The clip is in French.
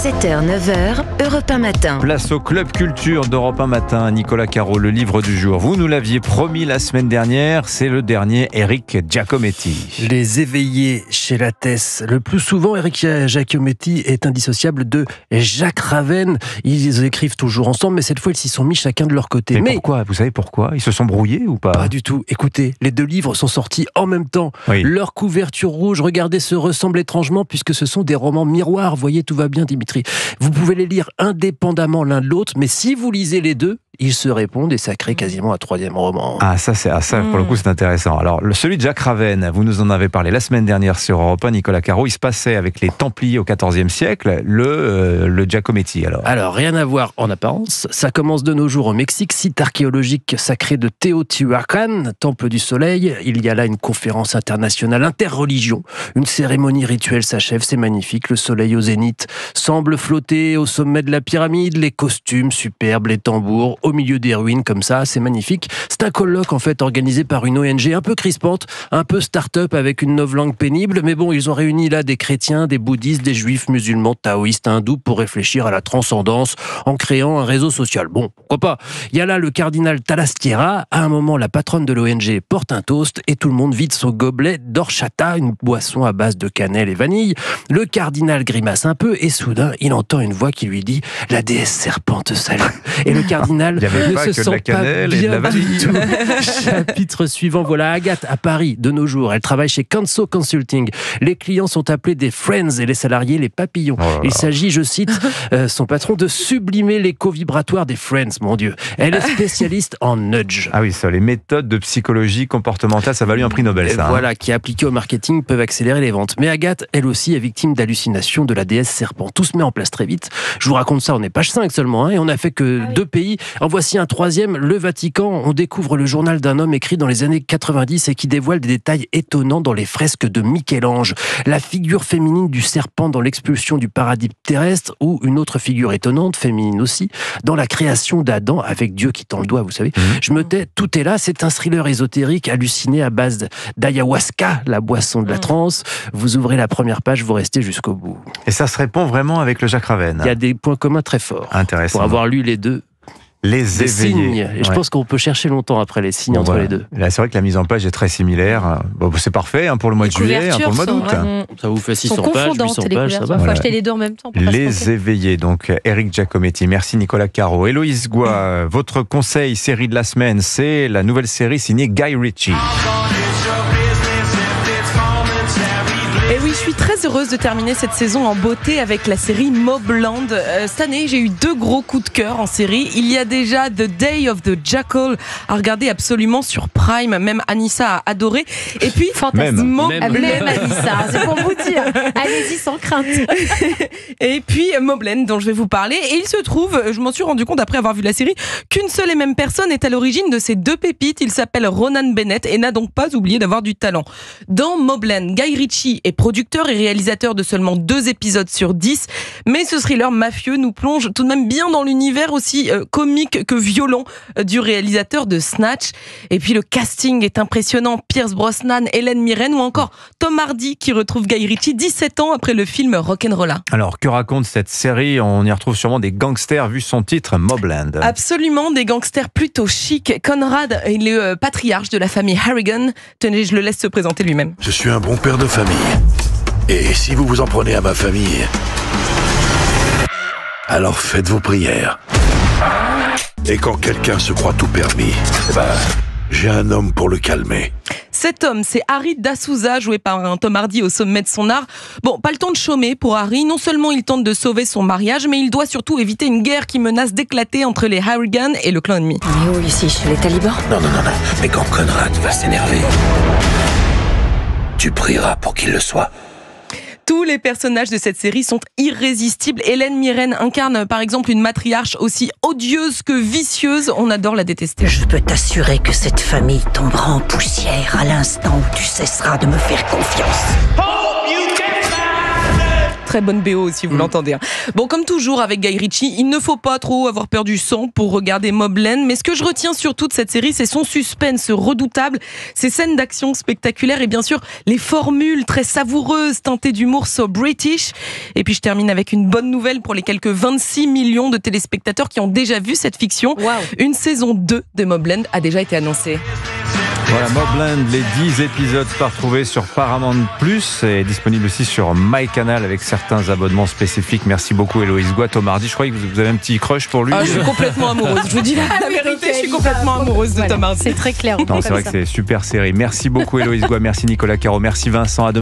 7h, 9h, Europe 1 Matin. Place au Club Culture d'Europe 1 Matin. Nicolas Caro, le livre du jour. Vous nous l'aviez promis la semaine dernière, c'est le dernier Eric Giacometti. Les éveillés chez Lattès. Le plus souvent, Eric Giacometti est indissociable de Jacques Raven. Ils écrivent toujours ensemble, mais cette fois, ils s'y sont mis chacun de leur côté. Mais pourquoi ? Vous savez pourquoi ? Ils se sont brouillés ou pas ? Pas du tout. Écoutez, les deux livres sont sortis en même temps. Oui. Leur couverture rouge, regardez, se ressemble étrangement puisque ce sont des romans miroirs. Voyez, tout va bien, Dimitri. Vous pouvez les lire indépendamment l'un de l'autre, mais si vous lisez les deux, ils se répondent et ça crée quasiment un troisième roman. Ah, ça, pour le coup, c'est intéressant. Alors, celui de Jacques Raven, vous nous en avez parlé la semaine dernière sur Europe 1, Nicolas Caro. Il se passait avec les Templiers au XIVe siècle, le Giacometti, alors. Alors, rien à voir en apparence. Ça commence de nos jours au Mexique, site archéologique sacré de Teotihuacan, temple du soleil. Il y a là une conférence internationale interreligion. Une cérémonie rituelle s'achève, c'est magnifique. Le soleil au zénith semble flotter au sommet de la pyramide. Les costumes superbes, les tambours, au milieu des ruines comme ça, c'est magnifique. C'est un colloque en fait organisé par une ONG un peu crispante, un peu start-up avec une novlangue pénible, mais bon, ils ont réuni là des chrétiens, des bouddhistes, des juifs, musulmans, taoïstes, hindous pour réfléchir à la transcendance en créant un réseau social. Bon, pourquoi pas. Il y a là le cardinal Talastiera. À un moment, la patronne de l'ONG porte un toast et tout le monde vide son gobelet d'horchata, une boisson à base de cannelle et vanille. Le cardinal grimace un peu et soudain, il entend une voix qui lui dit « La déesse serpente te salue ». Et le cardinal Il n'y avait ne pas se que de sent la cannelle pas et de bien la vanille. du tout. Chapitre suivant, voilà Agathe à Paris, de nos jours. Elle travaille chez Canso Consulting. Les clients sont appelés des Friends et les salariés les papillons. Oh là là. Il s'agit, je cite son patron, de sublimer l'écho vibratoire des Friends, mon Dieu. Elle est spécialiste en nudge. Ah oui, ça, les méthodes de psychologie comportementale, ça a valu un prix Nobel, ça. Voilà, qui appliquées au marketing peuvent accélérer les ventes. Mais Agathe, elle aussi, est victime d'hallucinations de la déesse serpent. Tout se met en place très vite. Je vous raconte ça, on est page 5 seulement, et on n'a fait que 2 pays. En voici un troisième, le Vatican. On découvre le journal d'un homme écrit dans les années 90 et qui dévoile des détails étonnants dans les fresques de Michel-Ange. La figure féminine du serpent dans l'expulsion du paradis terrestre, ou une autre figure étonnante, féminine aussi, dans la création d'Adam avec Dieu qui tend le doigt, vous savez. Je me tais, tout est là. C'est un thriller ésotérique halluciné à base d'ayahuasca, la boisson de la transe. Vous ouvrez la première page, vous restez jusqu'au bout. Et ça se répond vraiment avec le Jacques Raven. Il y a des points communs très forts. Intéressant. Pour avoir lu les deux. Les Des éveillés. signes. Et je pense qu'on peut chercher longtemps après les signes entre voilà. les deux. Là, c'est vrai que la mise en page est très similaire. Bon, c'est parfait pour le mois de juillet, pour le mois d'août. Ça vous fait Sont 600 pages, confondantes 800 les pages, ça couvertures. va. Il faut acheter les deux en même temps. Pour pas se Les tromper. éveillés, donc Eric Giacometti. Merci Nicolas Caro. Héloïse Goua, votre conseil série de la semaine, c'est la nouvelle série signée Guy Ritchie. Et oui, je suis très heureuse de terminer cette saison en beauté avec la série Mobland. Cette année, j'ai eu 2 gros coups de cœur en série. Il y a déjà The Day of the Jackal à regarder absolument sur Prime. Même Anissa a adoré. Et puis, Fantastique. Mobland. Même Alissa, c'est pour vous dire. Allez-y sans crainte. Et puis Mobland, dont je vais vous parler. Et il se trouve, je m'en suis rendu compte après avoir vu la série, qu'une seule et même personne est à l'origine de ces 2 pépites. Il s'appelle Ronan Bennett et n'a donc pas oublié d'avoir du talent. Dans Mobland, Guy Ritchie est producteur et réalisateur de seulement 2 épisodes sur 10, mais ce thriller mafieux nous plonge tout de même bien dans l'univers aussi comique que violent du réalisateur de Snatch. Et puis le casting est impressionnant. Pierce Brosnan, Hélène Mirren ou encore Tom Hardy qui retrouve Guy Ritchie 17 ans après le film Rock'n'Rolla. Alors, que raconte cette série ? On y retrouve sûrement des gangsters vu son titre, Mobland. Absolument, des gangsters plutôt chics. Conrad est le patriarche de la famille Harrigan. Tenez, je le laisse se présenter lui-même. Je suis un bon père de famille. Et si vous vous en prenez à ma famille, alors faites vos prières. Et quand quelqu'un se croit tout permis, j'ai un homme pour le calmer. Cet homme, c'est Harry D'Souza, joué par un Tom Hardy au sommet de son art. Bon, pas le temps de chômer pour Harry. Non seulement il tente de sauver son mariage, mais il doit surtout éviter une guerre qui menace d'éclater entre les Harrigan et le clan ennemi. On est où ici, chez les talibans ? Non. Mais quand Conrad va s'énerver, tu prieras pour qu'il le soit. Tous les personnages de cette série sont irrésistibles. Hélène Mirren incarne par exemple une matriarche aussi odieuse que vicieuse. On adore la détester. Je peux t'assurer que cette famille tombera en poussière à l'instant où tu cesseras de me faire confiance. très bonne BO aussi, vous l'entendez. Bon, comme toujours avec Guy Ritchie, il ne faut pas trop avoir peur du sang pour regarder Mobland, mais ce que je retiens surtout de cette série, c'est son suspense redoutable, ses scènes d'action spectaculaires et bien sûr les formules très savoureuses teintées d'humour so British. Et puis je termine avec une bonne nouvelle pour les quelques 26 millions de téléspectateurs qui ont déjà vu cette fiction. Wow. Une saison 2 de Mobland a déjà été annoncée. Voilà, Mobland, les 10 épisodes sont à retrouver sur Paramount+, et disponible aussi sur MyCanal avec certains abonnements spécifiques. Merci beaucoup Héloïse Goua. Tom Hardy, je croyais que vous avez un petit crush pour lui. Ah, je suis complètement amoureuse, je vous dis la vérité, je suis complètement amoureuse de Tom Hardy. C'est très clair. Non, c'est vrai que c'est super série. Merci beaucoup Héloïse Goua, merci Nicolas Caro, merci Vincent.